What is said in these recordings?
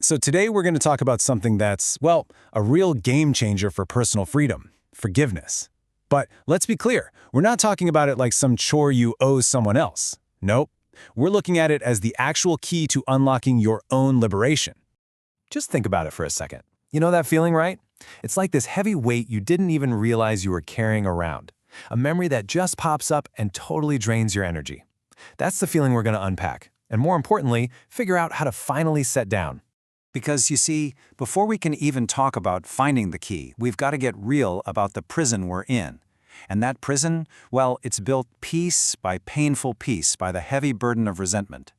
So today we're going to talk about something that's, well, a real game changer for personal freedom, forgiveness. But let's be clear, we're not talking about it like some chore you owe someone else. Nope. We're looking at it as the actual key to unlocking your own liberation. Just think about it for a second. You know that feeling, right? It's like this heavy weight you didn't even realize you were carrying around. A memory that just pops up and totally drains your energy. That's the feeling we're going to unpack. And more importantly, figure out how to finally set down. Because you see, before we can even talk about finding the key, we've got to get real about the prison we're in. And that prison, well, it's built piece by painful piece by the heavy burden of resentment.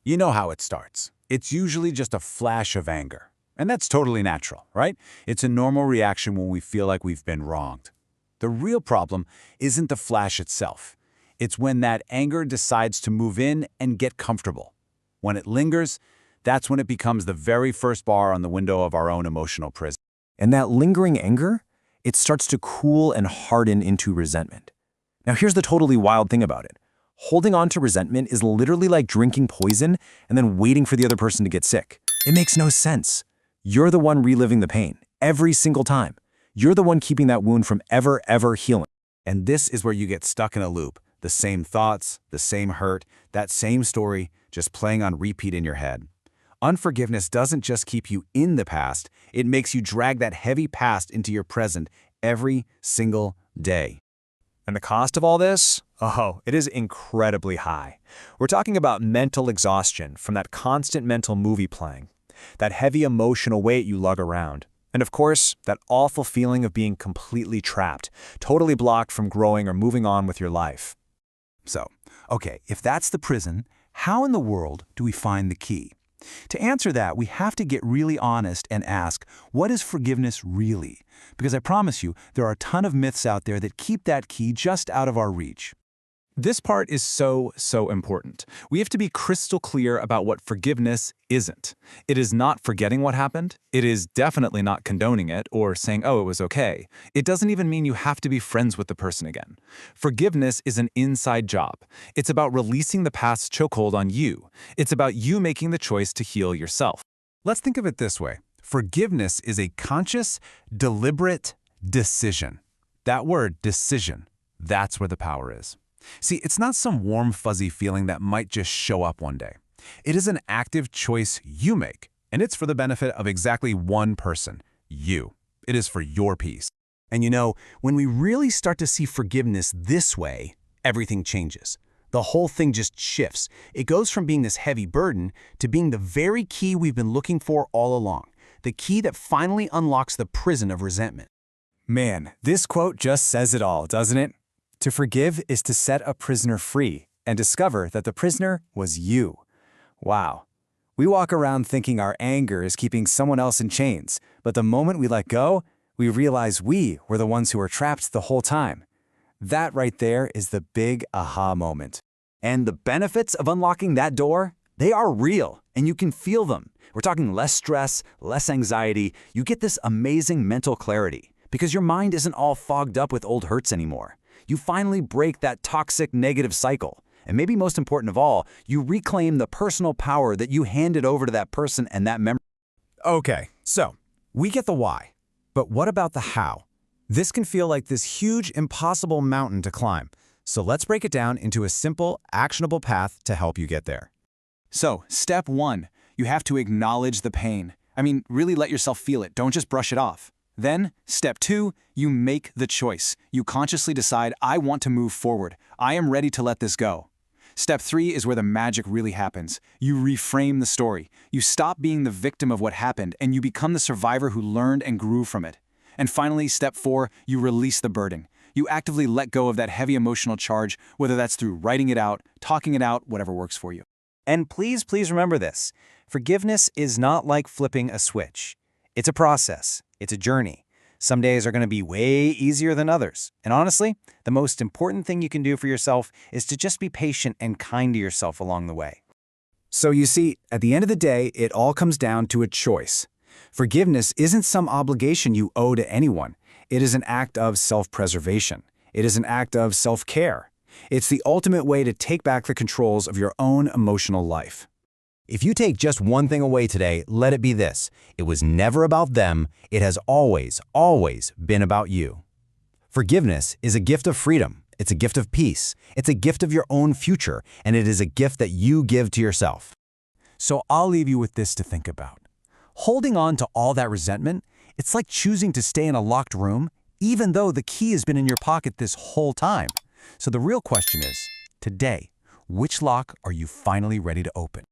You know how it starts. It's usually just a flash of anger. And that's totally natural, right? It's a normal reaction when we feel like we've been wronged. The real problem isn't the flash itself. It's when that anger decides to move in and get comfortable. When it lingers, that's when it becomes the very first bar on the window of our own emotional prison. And that lingering anger, it starts to cool and harden into resentment. Now here's the totally wild thing about it. Holding on to resentment is literally like drinking poison and then waiting for the other person to get sick. It makes no sense. You're the one reliving the pain every single time. You're the one keeping that wound from ever healing. And this is where you get stuck in a loop. The same thoughts, the same hurt, that same story, just playing on repeat in your head. Unforgiveness doesn't just keep you in the past, it makes you drag that heavy past into your present every single day. And the cost of all this? Oh, it is incredibly high. We're talking about mental exhaustion from that constant mental movie playing, that heavy emotional weight you lug around, and of course, that awful feeling of being completely trapped, totally blocked from growing or moving on with your life. So, okay, if that's the prison, how in the world do we find the key? To answer that, we have to get really honest and ask, what is forgiveness really? Because I promise you, there are a ton of myths out there that keep that key just out of our reach. This part is so important. We have to be crystal clear about what forgiveness isn't. It is not forgetting what happened. It is definitely not condoning it or saying, oh, it was okay. It doesn't even mean you have to be friends with the person again. Forgiveness is an inside job. It's about releasing the past's chokehold on you. It's about you making the choice to heal yourself. Let's think of it this way. Forgiveness is a conscious, deliberate decision. That word, decision, that's where the power is. See, it's not some warm, fuzzy feeling that might just show up one day. It is an active choice you make, and it's for the benefit of exactly one person, you. It is for your peace. And you know, when we really start to see forgiveness this way, everything changes. The whole thing just shifts. It goes from being this heavy burden to being the very key we've been looking for all along, the key that finally unlocks the prison of resentment. Man, this quote just says it all, doesn't it? To forgive is to set a prisoner free and discover that the prisoner was you. Wow. We walk around thinking our anger is keeping someone else in chains, but the moment we let go, we realize we were the ones who were trapped the whole time. That right there is the big aha moment. And the benefits of unlocking that door, they are real, and you can feel them. We're talking less stress, less anxiety. You get this amazing mental clarity because your mind isn't all fogged up with old hurts anymore. You finally break that toxic negative cycle. And maybe most important of all, you reclaim the personal power that you handed over to that person and that memory. Okay, so we get the why. But what about the how? This can feel like this huge, impossible mountain to climb. So let's break it down into a simple, actionable path to help you get there. So, step 1, you have to acknowledge the pain. Really let yourself feel it. Don't just brush it off. Then, step 2, you make the choice. You consciously decide, I want to move forward. I am ready to let this go. Step 3 is where the magic really happens. You reframe the story. You stop being the victim of what happened, and you become the survivor who learned and grew from it. And finally, step 4, you release the burden. You actively let go of that heavy emotional charge, whether that's through writing it out, talking it out, whatever works for you. And please remember this. Forgiveness is not like flipping a switch. It's a process. It's a journey. Some days are going to be way easier than others. And honestly, the most important thing you can do for yourself is to just be patient and kind to yourself along the way. So you see, at the end of the day, it all comes down to a choice. Forgiveness isn't some obligation you owe to anyone. It is an act of self-preservation. It is an act of self-care. It's the ultimate way to take back the controls of your own emotional life. If you take just one thing away today, let it be this. It was never about them. It has always, always been about you. Forgiveness is a gift of freedom. It's a gift of peace. It's a gift of your own future, and it is a gift that you give to yourself. So I'll leave you with this to think about. Holding on to all that resentment, it's like choosing to stay in a locked room, even though the key has been in your pocket this whole time. So the real question is, today, which lock are you finally ready to open?